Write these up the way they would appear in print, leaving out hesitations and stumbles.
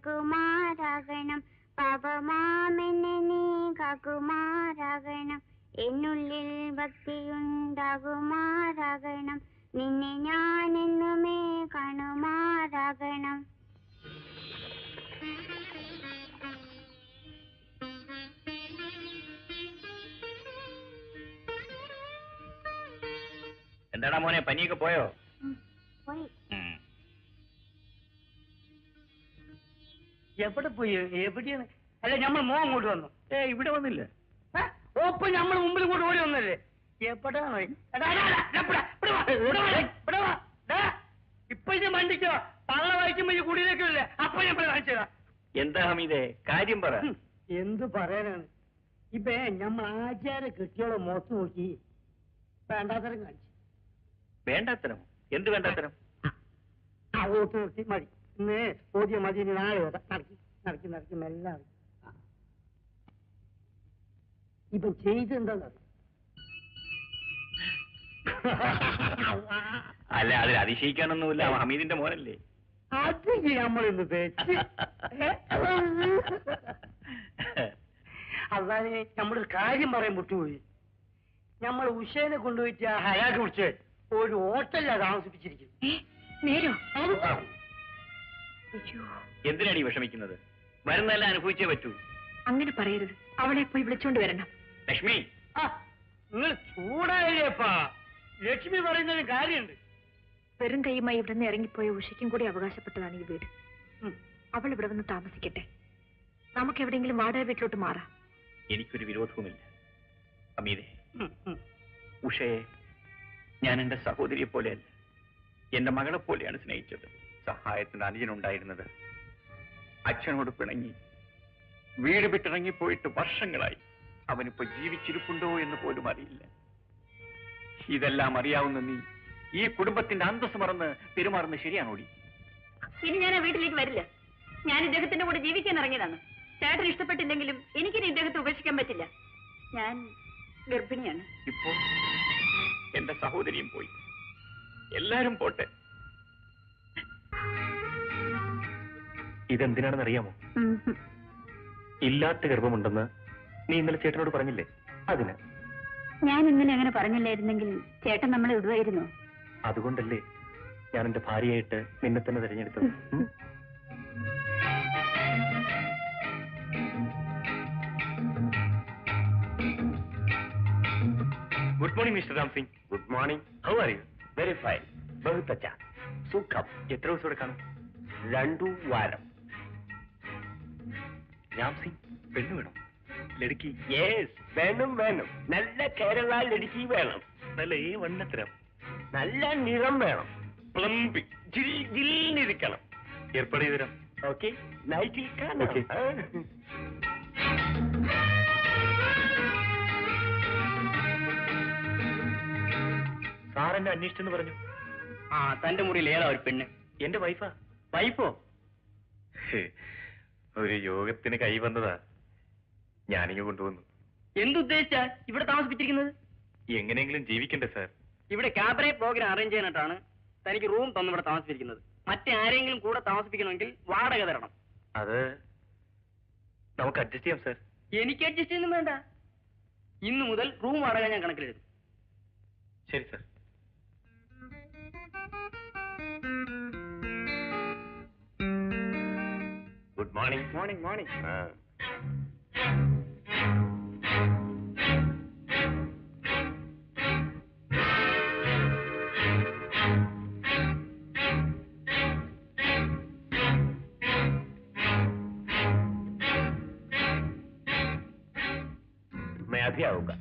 കുമാരാകണം പാപമാമെന്നെ നീ കാക്കുമാരാകണം എന്നുള്ളിൽ ഭക്തിയുണ്ടാകുമാറാകണം നിന്നെ ഞാൻ എന്നുമേ കാണുമാറാകണം. എന്താടാ മോനെ, പനിയൊക്കെ പോയോ? പോയി. എവിടെ പോയി? എവിടെയാണ്? അല്ല, നമ്മൾ മോൻ അങ്ങോട്ട് വന്നു. ഇവിടെ വന്നില്ല. ഓപ്പൊ നമ്മൾ മുമ്പിൽ കൂടെ ഓടി വന്നല്ലേ? എവിടാണോ? ഇപ്പൊ ഇത് വണ്ടിക്കോ പള്ള വായിക്കുമ്പോ ഈ കുടിയിലേക്കല്ലേ? അപ്പൊ ഞാൻ കാണിച്ചതാ. എന്താ ഹമീദേ, കാര്യം പറ. എന്ത് പറയാനാണ്? ഇപ്പൊ നമ്മൾ ആചാര കെട്ടിയോളം മുഖത്ത് നോക്കി വേണ്ടാത്തരം കാണിച്ചു. വേണ്ടാത്തരം? എന്ത് വേണ്ടാത്തരം? ആ ഓത്ത് നിർത്തി മതി. ഇന്ന് ഓതിയ മതി. ഇനി നാളെ ഓതാ. നടക്കി നടക്കി നടക്കി മെല്ലെ ഇപ്പൊ ചെയ്തെന്താ? അല്ല, അതിൽ അതിശയിക്കാനൊന്നുമില്ല. ഹമീദിന്റെ മോനല്ലേ? അത് നമ്മളിന്ന് തേച്ച് അതാണ് നമ്മളൊരു കാര്യം പറയാൻ വിട്ടുപോയി. നമ്മൾ ഉഷേനെ കൊണ്ടുപോയിട്ട് ആ ഹയാക്ക് കുറിച്ച് ഒരു ഹോട്ടലിലാ താമസിപ്പിച്ചിരിക്കും. എന്തിനാണ് ഈ വിഷമിക്കുന്നത്? വരുന്നതെല്ലാം അനുഭവിച്ചേ പറ്റൂ. അങ്ങനെ പറയരുത്. അവളെ പോയി വിളിച്ചോണ്ട് വരണം. ലക്ഷ്മി, നിങ്ങൾ ചൂടായില്ലേപ്പാ. ലക്ഷ്മി പറയുന്നതിന് കാര്യമുണ്ട്. വെറും കൈയുമായി ഇവിടെ നിന്ന് ഇറങ്ങിപ്പോയ ഉഷയ്ക്കും കൂടി അവകാശപ്പെട്ടതാണ് ഈ വീട്. അവൾ ഇവിടെ വന്ന് താമസിക്കട്ടെ. നമുക്ക് എവിടെയെങ്കിലും വാടക വീട്ടിലോട്ട് മാറാം. എനിക്കൊരു വിരോധവുമില്ല. അമീതെ, ഉഷയെ ഞാൻ എന്റെ സഹോദരിയെ പോലെയല്ല, എന്റെ മകളെ പോലെയാണ് സ്നേഹിച്ചത്. സഹായത്തിന് അനുജനുണ്ടായിരുന്നത്. അച്ഛനോട് പിണങ്ങി വീട് വിട്ടിറങ്ങിപ്പോയിട്ട് വർഷങ്ങളായി. അവനിപ്പോ ജീവിച്ചിരിപ്പുണ്ടോ എന്ന് പോലും അറിയില്ല. ഇതെല്ലാം അറിയാവുന്ന നീ ഈ കുടുംബത്തിന്റെ അന്തസ് മറന്ന് പെരുമാറുന്നത് ശരിയാണോടി? ഇനി ഞാൻ ആ വീട്ടിലേക്ക് വരില്ല. ഞാൻ ഇദ്ദേഹത്തിന്റെ കൂടെ ജീവിക്കാൻ ഇറങ്ങിയതാണ്. ചേട്ടൻ ഇഷ്ടപ്പെട്ടില്ലെങ്കിലും എനിക്കിനി ഇദ്ദേഹത്തെ ഉപേക്ഷിക്കാൻ പറ്റില്ല. ഞാൻ ഗർഭിണിയാണ്. ഇപ്പോൾ എന്റെ സഹോദരിയും പോയി. എല്ലാരും പോട്ടെ. ഇതെന്തിനാണെന്ന് അറിയാമോ? ഇല്ലാത്ത ഗർഭമുണ്ടെന്ന് നീ ഇന്നലെ ചേട്ടനോട് പറഞ്ഞില്ലേ? അതിന് ഞാൻ ഇന്നലെ അങ്ങനെ പറഞ്ഞില്ലായിരുന്നെങ്കിൽ ചേട്ടൻ നമ്മളെ വിടുവായിരുന്നു. അതുകൊണ്ടല്ലേ ഞാൻ എന്റെ ഭാര്യയായിട്ട് നിന്നെ തന്നെ തിരഞ്ഞെടുത്തത്. Good morning mister Ram Singh. Good morning. How are you? Very fine. ബഹുത് അച്ഛാ. സുഖം. എത്ര ദിവസം ഇവിടെ കാണും? 2 വാരം. രാം സിംഗ്, പെണ്ണ് വേണം? ലടുക്കി? യെസ്, വേണം വേണം. നല്ല കേരള ലടുക്കി വേണം. നല്ല വണ്ണത്തരം, നല്ല നിറം വേണം. പ്ലംബി ജില്ലിരിക്കണം. ഏർപ്പാട് ചെയ്തു തരാം. ഓക്കെ, നൈറ്റിൽ കാണാം. സാറെന്നെ അന്വേഷിച്ചെന്ന് പറഞ്ഞു. തന്റെ മുറിയിൽ ഏതാ ഒരു പെണ്ണ്? എന്റെ വൈഫാ. വൈഫോ? ഒരു യോഗത്തിന് കൈ വന്നതാ, ഞാനിങ്ങ് കൊണ്ടുവന്നു. എന്തുദ്ദേശിച്ചാ ഇവിടെ താമസിപ്പിച്ചിരിക്കുന്നത്? എങ്ങനെയെങ്കിലും ജീവിക്കണ്ടേ സാർ? ഇവിടെ ക്യാബറേ പ്രോഗ്രാം അറേഞ്ച് ചെയ്യാനായിട്ടാണ് തനിക്ക് റൂം തന്നു ഇവിടെ താമസിപ്പിച്ചിരിക്കുന്നത്. മറ്റാരെങ്കിലും കൂടെ താമസിപ്പിക്കണമെങ്കിൽ വാടക തരണം. അത് നമുക്ക് അഡ്ജസ്റ്റ് ചെയ്യാം സാർ. എനിക്ക് അഡ്ജസ്റ്റ് ചെയ്യുന്നു വേണ്ട. ഇന്നു മുതൽ റൂം വാടക ഞാൻ കണക്കിലെടുക്കും. ശരി sir. Good morning. Morning morning. मैं अभी आऊंगा.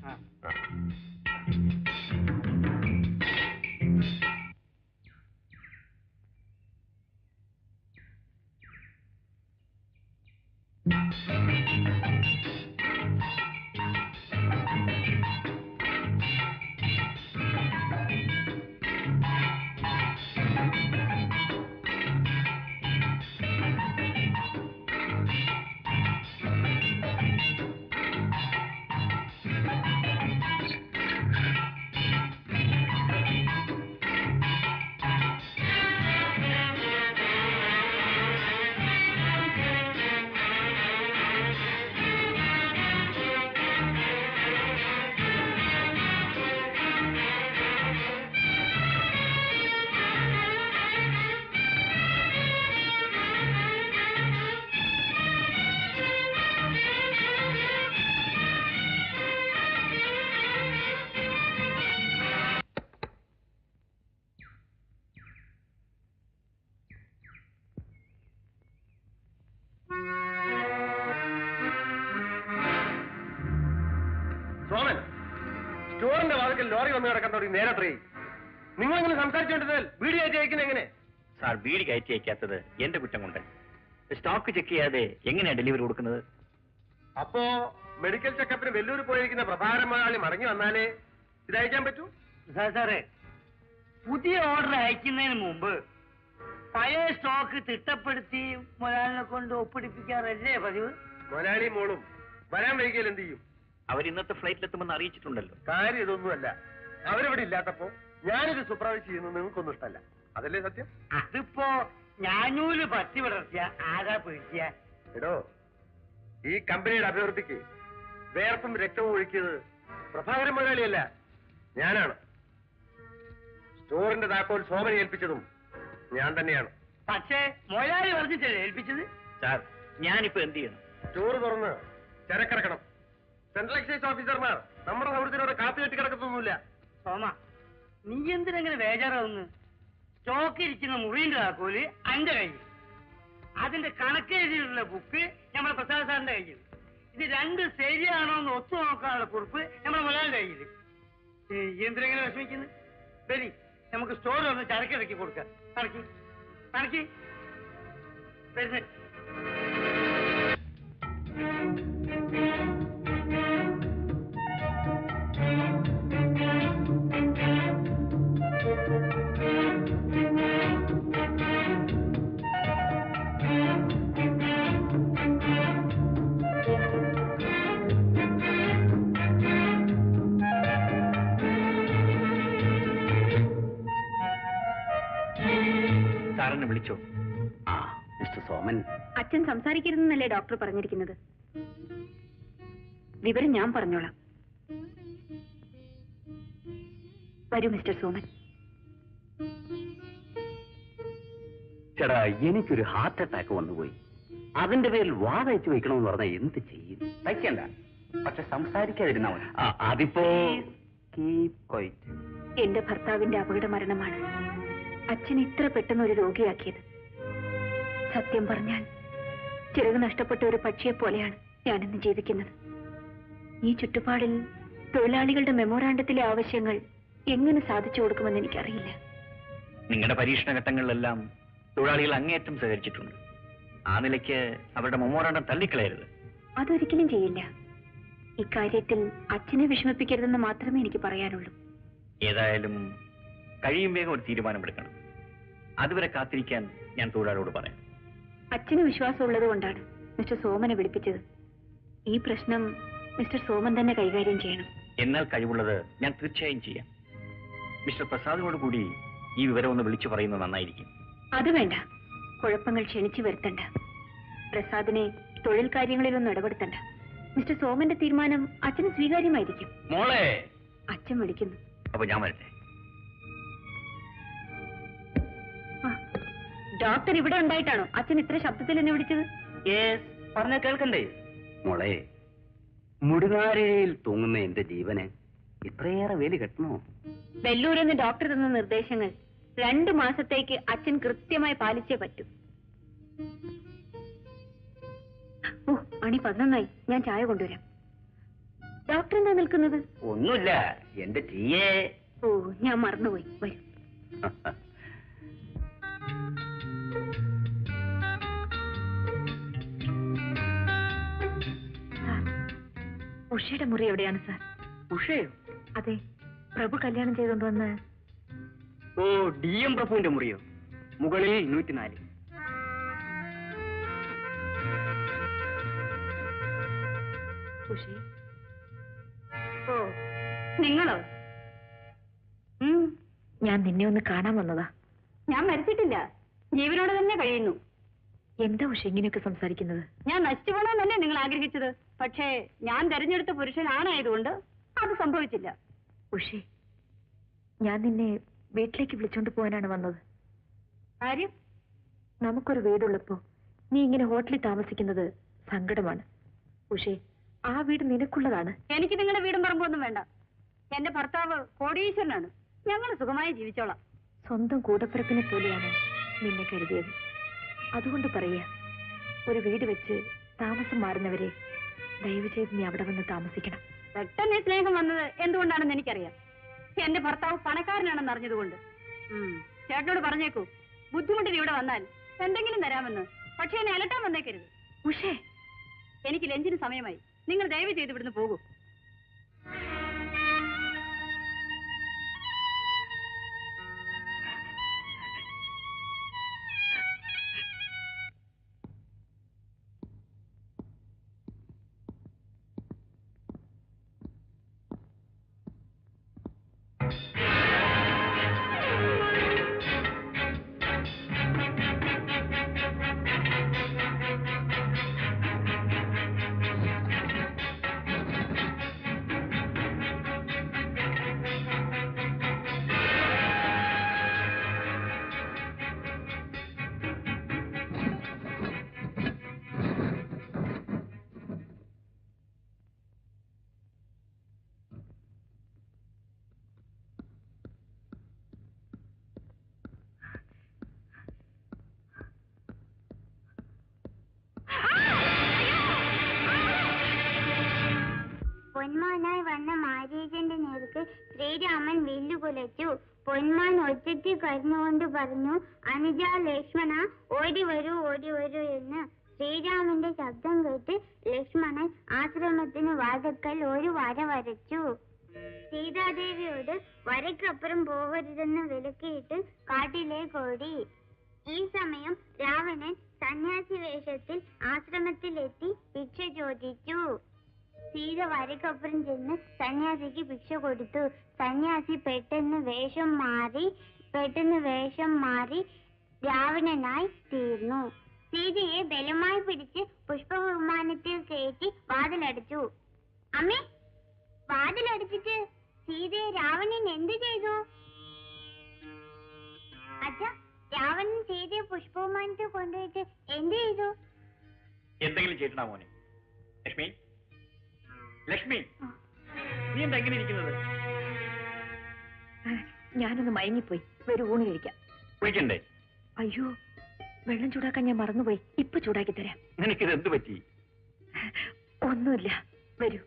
വാതിൽക്കൽ ലോറി വന്ന് കിടക്കാൻ തുടങ്ങി നേരത്രേ. നിങ്ങളിങ്ങനെ സംസാരിച്ചുകൊണ്ടിരുന്നാൽ വീട് കയറ്റി അയക്കുന്നത് എങ്ങനെ? സാർ, വീട് കയറ്റി അയക്കാത്തത് എന്റെ കുറ്റം കൊണ്ട്. സ്റ്റോക്ക് ചെക്ക് ചെയ്യാതെ എങ്ങനെയാ ഡെലിവറി കൊടുക്കുന്നത്? അപ്പോ മെഡിക്കൽ ചെക്കപ്പിന് വെല്ലൂർ പോയിരിക്കുന്ന പ്രഭാകരൻ മുതലാളി മടങ്ങി വന്നാലേ ഇത് അയക്കാൻ പറ്റൂ? സാറേ, പുതിയ ഓർഡർ അയക്കുന്നതിന് മുമ്പ് പഴയ സ്റ്റോക്ക് തിട്ടപ്പെടുത്തി മുതലാളിനെ കൊണ്ട് ഒപ്പിടിപ്പിക്കാറല്ലേ പതിവ്? മുതലാളി മോളും വരാൻ വൈകിയാൽ എന്ത് ചെയ്യും? അവർ ഇന്നത്തെ ഫ്ലൈറ്റിലെത്തുമെന്ന് അറിയിച്ചിട്ടുണ്ടല്ലോ. കാര്യം ഇതൊന്നുമല്ല. അവരിവിടെ ഇല്ലാത്തപ്പോ ഞാനിത് സൂപ്പർവൈസ് ചെയ്യുന്നത് നിങ്ങൾക്കൊന്നും ഇഷ്ടമല്ല. അതല്ലേ സത്യം? അതിപ്പോ ഞാനൂല് പറ്റി വിടർത്തിയ ആരാ പേടിച്ച? എടോ, ഈ കമ്പനിയുടെ അഭിവൃദ്ധിക്ക് വേർപ്പും രക്തവും ഒഴുക്കിയത് പ്രഭാകരൻ മുതലാളിയല്ല, ഞാനാണ്. സ്റ്റോറിന്റെ താക്കോൽ സോമനെ ഏൽപ്പിച്ചതും ഞാൻ തന്നെയാണ്. പക്ഷേ മുതലാളി പറഞ്ഞിട്ടല്ലേ ഏൽപ്പിച്ചത്? സാർ, ഞാനിപ്പോ എന്ത് ചെയ്യണം? സ്റ്റോർ തുറന്ന് ചരക്കിറക്കണം. സെൻട്രൽ എക്സൈസ് ഓഫീസർമാർ നമ്മുടെ സൗഹൃദത്തിനോട് കാത്തു കെട്ടി കിടക്കത്തൊന്നുമില്ല. സോമ, നീ എന്തിനെങ്ങനെ ബേജാറാവുന്നു? സ്റ്റോക്ക് ഇരിക്കുന്ന മുറിന്റെ താക്കോല് എന്റെ കയ്യിൽ, അതിന്റെ കണക്കെഴുതിയിട്ടുള്ള ബുക്ക് നമ്മുടെ പ്രസാദ് സാറിന്റെ കയ്യിൽ, ഇത് രണ്ട് ശരിയാണോ എന്ന് ഒത്തു നോക്കാനുള്ള കുറിപ്പ് നമ്മുടെ മുതലാളിന്റെ കയ്യിൽ. എന്തിനെങ്ങനെ വിഷമിക്കുന്നു? ശരി, നമുക്ക് സ്റ്റോർ ഒന്ന് ചരക്കിറക്കി കൊടുക്കാം. കണക്കി കണക്കി വരുന്നേ. സാറിനെ വിളിച്ചോ? ആ, മിസ്റ്റർ സോമൻ. അച്ഛൻ സംസാരിക്കരുതെന്നല്ലേ ഡോക്ടർ പറഞ്ഞിരിക്കുന്നത്? വിവരം ഞാൻ പറഞ്ഞോളാം. വരൂ മിസ്റ്റർ സോമൻ. ചേട്ടാ, എനിക്കൊരു ഹാർട്ട് അറ്റാക്ക് വന്നുപോയി. അതിന്റെ പേരിൽ വാതയച്ചു വയ്ക്കണമെന്ന് പറഞ്ഞാൽ എന്ത് ചെയ്യും? വയ്ക്കണ്ട, പക്ഷെ സംസാരിക്കാതിരുന്നാ മതി. അതിപ്പോ എന്റെ ഭർത്താവിന്റെ അപകട മരണമാണ് അച്ഛൻ ഇത്ര പെട്ടെന്ന് ഒരു രോഗിയാക്കിയത്. സത്യം പറഞ്ഞാൽ ചിറക് നഷ്ടപ്പെട്ട ഒരു പക്ഷിയെ പോലെയാണ് ഞാനിന്ന് ജീവിക്കുന്നത്. ഈ ചുറ്റുപാടിൽ തൊഴിലാളികളുടെ മെമ്മോറാണ്ടത്തിലെ ആവശ്യങ്ങൾ എങ്ങനെ സാധിച്ചു കൊടുക്കുമെന്ന് എനിക്കറിയില്ല. നിങ്ങളുടെ പരീക്ഷണ ഘട്ടങ്ങളിലെല്ലാം തൊഴിലാളികൾ അങ്ങേയറ്റം സഹകരിച്ചിട്ടുണ്ട്. ആ നിലയ്ക്ക് അവരുടെ മെമ്മോറാണ്ടം തള്ളിക്കളയരുത്. അതൊരിക്കലും ചെയ്യില്ല. ഇക്കാര്യത്തിൽ അച്ഛനെ വിഷമിപ്പിക്കരുതെന്ന് മാത്രമേ എനിക്ക് പറയാനുള്ളൂ. ഏതായാലും കഴിയും വേഗം ഒരു തീരുമാനമെടുക്കണം. അതുവരെ കാത്തിരിക്കാൻ ഞാൻ തൊഴിലാളിയോട് പറയാം. അച്ഛന് വിശ്വാസമുള്ളത് കൊണ്ടാണ് മിസ്റ്റർ സോമനെ വിളിപ്പിച്ചത്. ഈ പ്രശ്നം മിസ്റ്റർ സോമൻ തന്നെ കൈകാര്യം ചെയ്യണം. എന്നാൽ കഴിവുള്ളത് ഞാൻ തീർച്ചയായും ചെയ്യാം. മിസ്റ്റർ പ്രസാദിനോട് കൂടി ഈ വിവരം ഒന്ന് വിളിച്ചു പറയുന്നത് നന്നായിരിക്കും. അത് വേണ്ട. കുഴപ്പങ്ങൾ ക്ഷണിച്ചു വരുത്തണ്ട. പ്രസാദിനെ തൊഴിൽ കാര്യങ്ങളിലൊന്നും ഇടപെടുത്തണ്ട. മിസ്റ്റർ സോമന്റെ തീരുമാനം അച്ഛന് സ്വീകാര്യമായിരിക്കും. മോളെ, അച്ഛൻ വിളിക്കുന്നു. അപ്പൊ ഞാൻ വരട്ടെ. ഡോക്ടർ ഇവിടെ ഉണ്ടായിട്ടാണോ അച്ഛൻ ഇത്ര ശബ്ദത്തിൽ എന്നെ വിളിച്ചത്? പറഞ്ഞ കേൾക്കണ്ടേ? മോളെ, മുടിനാരയിൽ തൂങ്ങുന്ന എന്റെ ജീവന് ഇത്രയേറെ വേലി കെട്ടണോ? വെല്ലൂരെന്ന് ഡോക്ടർ തന്ന നിർദ്ദേശങ്ങൾ 2 മാസത്തേക്ക് അച്ഛൻ കൃത്യമായി പാലിച്ചേ പറ്റൂ. ഓ, മണി 11 ഞാൻ ചായ കൊണ്ടുവരാം. ഡോക്ടർ എന്താ നിൽക്കുന്നത്? ഒന്നുമില്ല, എന്റെ ടീയെ. ഓ, ഞാൻ മറന്നുപോയി. വരും. ഉഷയുടെ മുറി എവിടെയാണ് സാർ? ഉഷയോ? അതെ, പ്രഭു കല്യാണം ചെയ്തുകൊണ്ടുവന്ന്. ഓ, DM പ്രഭുവിന്റെ മുറിയോ? മുകളിൽ 104. ഉഷേ. ഓ, നിങ്ങളോ? ഞാൻ നിന്നെ ഒന്ന് കാണാൻ വന്നതാ. ഞാൻ മരിച്ചിട്ടില്ല, ജീവനോടെ തന്നെ കഴിയുന്നു. എന്താ ഉഷ ഇങ്ങനെയൊക്കെ സംസാരിക്കുന്നത്? ഞാൻ നശിച്ചു പോകണമെന്നല്ലേ നിങ്ങൾ ആഗ്രഹിച്ചത്. പക്ഷേ ഞാൻ തെരഞ്ഞെടുത്ത പുരുഷനാണായതുകൊണ്ട് അത് സംഭവിച്ചില്ല. ഉഷേ, ഞാൻ നിന്നെ വീട്ടിലേക്ക് വിളിച്ചോണ്ട് പോകാനാണ് വന്നത്. കാര്യം? നമുക്കൊരു വീടുള്ളപ്പോ നീ ഇങ്ങനെ ഹോട്ടലിൽ താമസിക്കുന്നത് സങ്കടമാണ്. ഉഷേ, ആ വീട് നിനക്കുള്ളതാണ്. എനിക്ക് നിങ്ങളുടെ വീടും പറമ്പൊന്നും വേണ്ട. എന്റെ ഭർത്താവ് കോടീശ്വരനാണ്. ഞങ്ങൾ സുഖമായി ജീവിച്ചോളാം. സ്വന്തം കൂടപ്പിറപ്പിനെ പോലെയാണ് നിന്നെ കരുതിയത്. അതുകൊണ്ട് പറയാ, ഒരു വീട് വെച്ച് താമസം മാറുന്നവരെ ദയവ് ചെയ്ത് നീ അവിടെ വന്ന് താമസിക്കണം. പെട്ടെന്ന് സ്നേഹം വന്നത് എന്തുകൊണ്ടാണെന്ന് എനിക്കറിയാം. എന്റെ ഭർത്താവ് പണക്കാരനാണെന്ന് അറിഞ്ഞതുകൊണ്ട്. ചേട്ടനോട് പറഞ്ഞേക്കൂ, ബുദ്ധിമുട്ടിന് ഇവിടെ വന്നാൽ എന്തെങ്കിലും തരാമെന്ന്. പക്ഷെ എന്നെ അലട്ടാൻ വന്നേക്കരുത്. ഉഷേ, എനിക്ക് ലഞ്ചിന് സമയമായി. നിങ്ങൾ ദയവ് ചെയ്ത് ഇവിടുന്ന് പോകൂ. പൊന്മാനായി വന്ന മാരീജന്റെ നേർക്ക് ശ്രീരാമൻ വെല്ലുകുലച്ചു. പൊന്മാൻ ഒറ്റയ്ക്ക് കരഞ്ഞുകൊണ്ട് പറഞ്ഞു, അനുജ, ലക്ഷ്മണ, ഓടി വരൂ എന്ന്. ശ്രീരാമന്റെ ശബ്ദം കേട്ട് ലക്ഷ്മണൻ ആശ്രമത്തിന് വാതിൽക്കൽ ഒരു വര വരച്ചു. സീതാദേവിയോട് വരയ്ക്കപ്പുറം പോകരുതെന്ന് വിലക്കിയിട്ട് കാട്ടിലേക്ക് ഓടി. ഈ സമയം രാവണൻ സന്യാസി വേഷത്തിൽ ആശ്രമത്തിലെത്തി ഭിക്ഷ ചോദിച്ചു. സീത വരയ്ക്കപ്പുറം ചെന്ന് സന്യാസിക്ക് ഭിക്ഷ കൊടുത്തു. സന്യാസി പെട്ടെന്ന് വേഷം മാറി രാവണനായി തീർന്നു. സീതയെ ബലമായി പിടിച്ച് പുഷ്പവിമാനത്തിൽ കയറ്റി വാതിലടച്ചു. അമ്മേ, വാതിലടച്ചിട്ട് സീതയെ രാവണൻ എന്ത് ചെയ്തു? അച്ഛാ, രാവണൻ സീതയെ പുഷ്പവിമാനത്തിൽ കൊണ്ടുപോയിട്ട് എന്ത് ചെയ്തു? എന്തെങ്കിലും ചെയ്തിട്ടാ മോനെ? ലക്ഷ്മി, നീ എന്താ എങ്ങനെ ഇരിക്കുന്നത്? ഞാനൊന്ന് മയങ്ങിപ്പോയി. വരൂ, ഊണ് കഴിക്കാം. കുളിക്കണ്ടേ? അയ്യോ, വെള്ളം ചൂടാക്കാൻ ഞാൻ മറന്നുപോയി. ഇപ്പൊ ചൂടാക്കി തരാം. നിനക്കിത് എന്ത് പറ്റി? ഒന്നുമില്ല, വരൂ.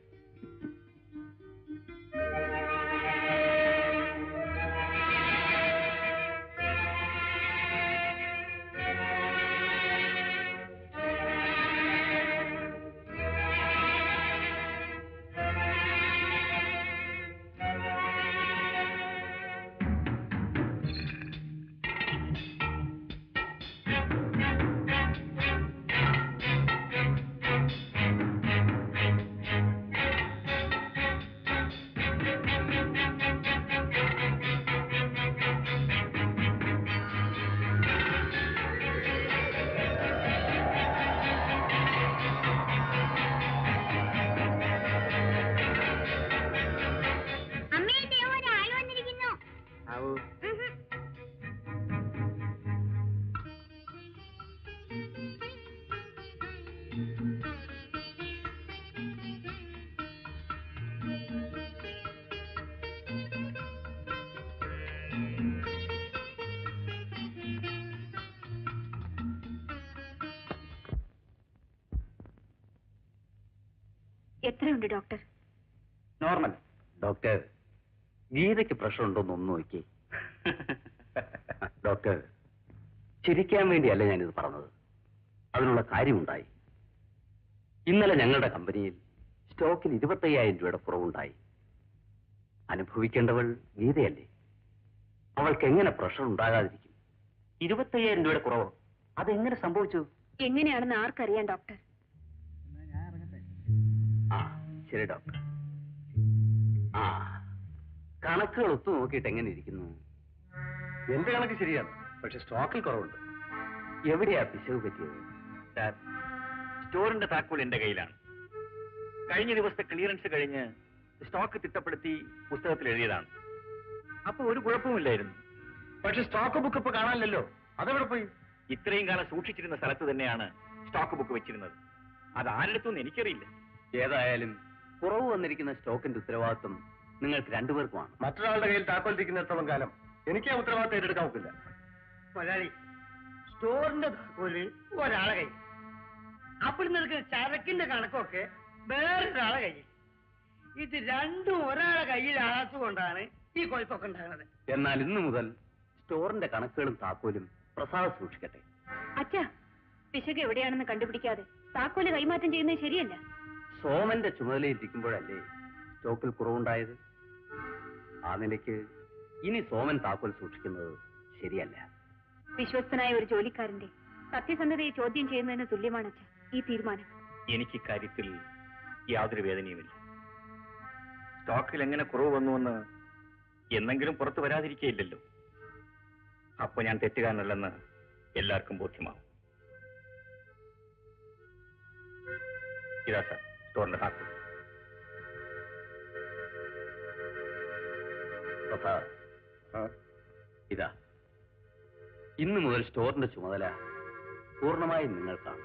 എത്രയുണ്ട് ഡോക്ടർ? നോർമൽ. ഡോക്ടർ, ഗീതയ്ക്ക് പ്രഷർ ഉണ്ടോന്ന് ഒന്ന് നോക്കി. ഡോക്ടർ, ചിരിക്കാൻ വേണ്ടിയല്ല ഞാനിത് പറഞ്ഞത്. അതിനുള്ള കാര്യമുണ്ടായി. ഇന്നലെ ഞങ്ങളുടെ കമ്പനിയിൽ സ്റ്റോക്കിൽ 25,000 രൂപയുടെ കുറവുണ്ടായി. അനുഭവിക്കേണ്ടവൾ ഗീതയല്ലേ? അവൾക്ക് എങ്ങനെ പ്രഷർ ഉണ്ടാകാതിരിക്കും? 25,000 രൂപയുടെ കുറവ് അതെങ്ങനെ സംഭവിച്ചു? എങ്ങനെയാണെന്ന് ആർക്കറിയാം ഡോക്ടർ? ആ, ശരി ഡോക്ടർ. ആ, കണക്കുകൾ ഒത്തു നോക്കിയിട്ട് എങ്ങനെ ഇരിക്കുന്നു? എന്റെ കണക്ക് ശരിയാണ്, പക്ഷെ സ്റ്റോക്കിൽ കുറവുണ്ട്. എവിടെയാ പിശക് പറ്റിയത്? സാർ, സ്റ്റോറിന്റെ താക്കോൽ എന്റെ കയ്യിലാണ്. കഴിഞ്ഞ ദിവസത്തെ ക്ലിയറൻസ് കഴിഞ്ഞ് സ്റ്റോക്ക് തിട്ടപ്പെടുത്തി പുസ്തകത്തിൽ എഴുതിയതാണ്. അപ്പൊ ഒരു കുഴപ്പമില്ലായിരുന്നു. പക്ഷെ സ്റ്റോക്ക് ബുക്ക് ഇപ്പൊ കാണാനില്ലല്ലോ, അതെവിടെ പോയി? ഇത്രയും കാലം സൂക്ഷിച്ചിരുന്ന സ്ഥലത്ത് തന്നെയാണ് സ്റ്റോക്ക് ബുക്ക് വെച്ചിരുന്നത്. അത് ആരെടുത്തൊന്നും എനിക്കറിയില്ല. ഏതായാലും കുറവ് വന്നിരിക്കുന്ന സ്റ്റോക്കിന്റെ ഉത്തരവാദിത്വം നിങ്ങൾക്ക് രണ്ടുപേർക്കുമാണ്. മറ്റൊരാളുടെ കയ്യിൽ താക്കോൽ ഇരിക്കുന്നിടത്തോളം കാലം എനിക്ക് ആ ഉത്തരവാദിത്തം ഏറ്റെടുക്കാൻ ഒക്കില്ല. മുതലാളി, സ്റ്റോറിന്റെ താക്കോല് ഒരാളെ കയ്യിൽ, അപ്പോൾ നിൽക്കുന്ന ചരക്കിന്റെ കണക്കൊക്കെ വേറൊരാളെ കയ്യിൽ. ഇത് രണ്ടും ഒരാളെ കയ്യിലാകാത്തതുകൊണ്ടാണ് ഈ കുഴപ്പമൊക്കെ ഉണ്ടാകുന്നത്. എന്നാൽ ഇന്നു മുതൽ സ്റ്റോറിന്റെ കണക്കുകളും താക്കോലും പ്രസാദ് സൂക്ഷിക്കട്ടെ. അച്ഛാ, പിശക് എവിടെയാണെന്ന് കണ്ടുപിടിക്കാതെ താക്കോല് കൈമാറ്റം ചെയ്യുന്നത് ശരിയല്ല. സോമന്റെ ചുമതലയിരിക്കുമ്പോഴല്ലേ സ്റ്റോക്കിൽ കുറവുണ്ടായത്? ആ നിലയ്ക്ക് ഇനി സോമൻ താക്കോൽ സൂക്ഷിക്കുന്നത് ശരിയല്ല. വിശ്വസ്തനായ ഒരു ജോലിക്കാരന്റെ സത്യസന്ധതയെ ചോദ്യം ചെയ്യുന്നതിന് തുല്യമാണ് അച്ഛാ ഈ തീരുമാനം. എനിക്ക് ഇക്കാര്യത്തിൽ യാതൊരു വേദനയുമില്ല. സ്റ്റോക്കിൽ എങ്ങനെ കുറവ് വന്നുവെന്ന് എന്നെങ്കിലും പുറത്തു വരാതിരിക്കുകയില്ലല്ലോ. അപ്പൊ ഞാൻ തെറ്റുകാരനല്ലെന്ന് എല്ലാവർക്കും ബോധ്യമാവും. ഇതാ സാർ സ്റ്റോറിന്റെ താക്കോൽ. ഇതാ, ഇന്നു മുതൽ സ്റ്റോറിന്റെ ചുമതല പൂർണ്ണമായും നിങ്ങൾക്കാണ്.